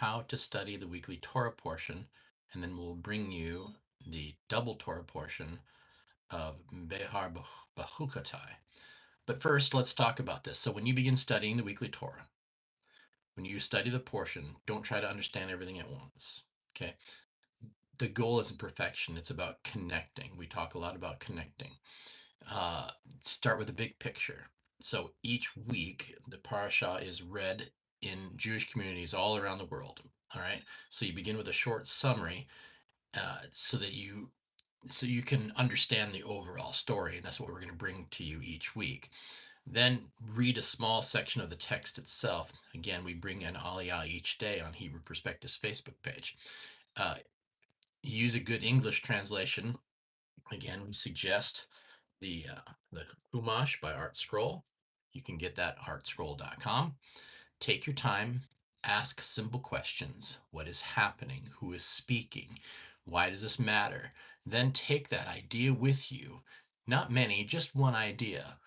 how to study the weekly Torah portion, and then we'll bring you the double Torah portion of Behar Bechukotai. But first, let's talk about this. So when you begin studying the weekly Torah, when you study the portion, don't try to understand everything at once. Okay? The goal isn't perfection, it's about connecting. We talk a lot about connecting. Uh, Start with the big picture. So each week, the parasha is read in Jewish communities all around the world. All right. So you begin with a short summary, so you can understand the overall story. And that's what we're going to bring to you each week. Then read a small section of the text itself. Again, we bring an aliyah each day on Hebrew Perspectives Facebook page. Uh, Use a good English translation. Again, we suggest the Chumash by Art Scroll. You can get that at artscroll.com. Take your time, ask simple questions. What is happening? Who is speaking? Why does this matter? Then take that idea with you. Not many, just one idea.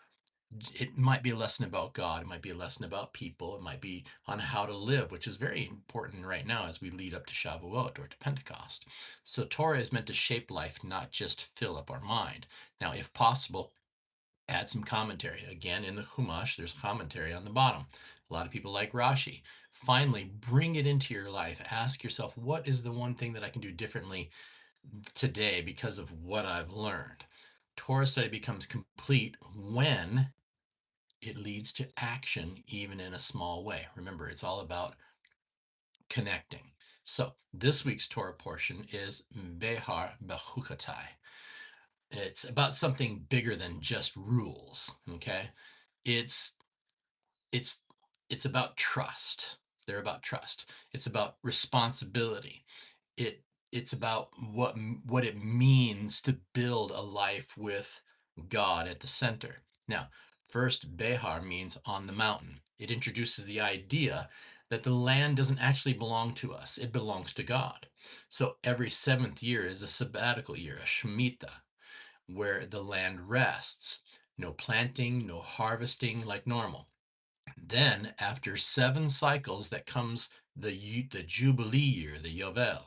It might be a lesson about God. It might be a lesson about people. It might be on how to live, which is very important right now as we lead up to Shavuot or to Pentecost. So Torah is meant to shape life, not just fill up our mind. Now, if possible, add some commentary. Again, in the Chumash, there's commentary on the bottom. A lot of people like Rashi. Finally, bring it into your life. Ask yourself, what is the one thing that I can do differently today because of what I've learned? Torah study becomes complete when it leads to action, even in a small way. Remember, it's all about connecting. So this week's Torah portion is Behar Bechukotai. It's about something bigger than just rules. Okay, it's it's it's about trust. They're about trust. It's about responsibility. It's about what it means to build a life with God at the center. Now, first, Behar means on the mountain. It introduces the idea that the land doesn't actually belong to us, it belongs to God. So every seventh year is a sabbatical year, a Shemitah, where the land rests. No planting, no harvesting like normal. Then, after 7 cycles, that comes the Jubilee year, the Yovel.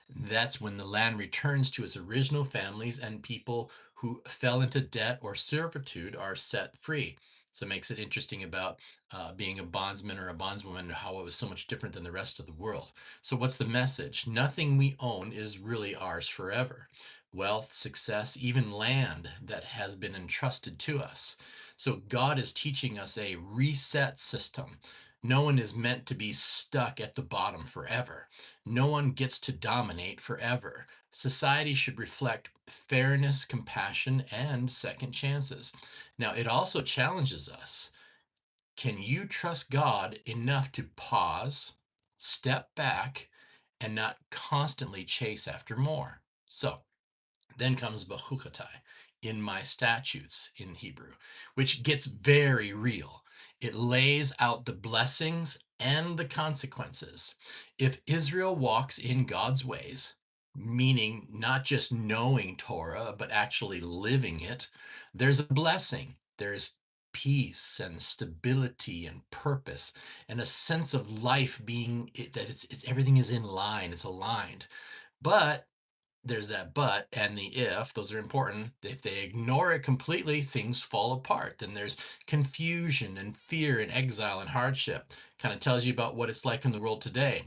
That's when the land returns to its original families and people who fell into debt or servitude are set free. So it makes it interesting about being a bondsman or a bondswoman, how it was so much different than the rest of the world. So what's the message? Nothing we own is really ours forever. Wealth, success, even land that has been entrusted to us. So God is teaching us a reset system. No one is meant to be stuck at the bottom forever. No one gets to dominate forever. Society should reflect fairness, compassion, and second chances. Now, it also challenges us. Can you trust God enough to pause, step back, and not constantly chase after more? So, then comes Bechukotai, in my statutes in Hebrew, which gets very real. It lays out the blessings and the consequences. If Israel walks in God's ways, meaning not just knowing Torah, but actually living it, there's a blessing. There's peace and stability and purpose and a sense of life being that it's everything is in line, it's aligned. But there's that but and the if, those are important. If they ignore it completely, things fall apart. Then there's confusion and fear and exile and hardship. Kind of tells you about what it's like in the world today.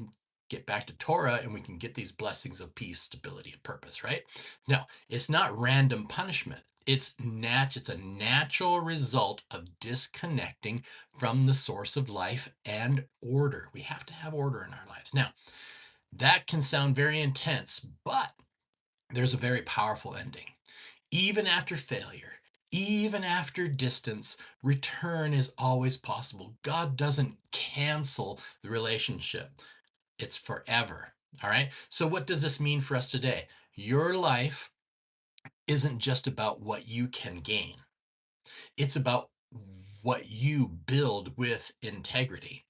Get back to Torah and we can get these blessings of peace, stability, and purpose, right? Now, it's not random punishment. It's a natural result of disconnecting from the source of life and order. We have to have order in our lives. Now, that can sound very intense, but there's a very powerful ending. Even after failure, even after distance, return is always possible. God doesn't cancel the relationship, it's forever. All right. So, what does this mean for us today? Your life isn't just about what you can gain, it's about what you build with integrity.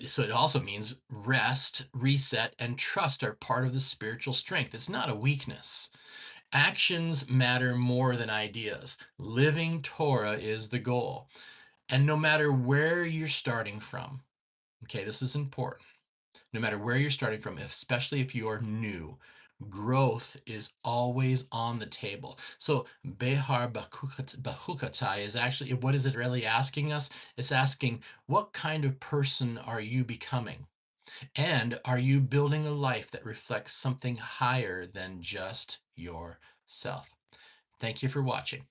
So it also means rest, reset, and trust are part of the spiritual strength. It's not a weakness. Actions matter more than ideas. Living Torah is the goal. And no matter where you're starting from, Okay, this is important. No matter where you're starting from, especially if you are new, growth is always on the table. So Behar Bechukotai is actually, what is it really asking us? It's asking, what kind of person are you becoming? And are you building a life that reflects something higher than just yourself? Thank you for watching.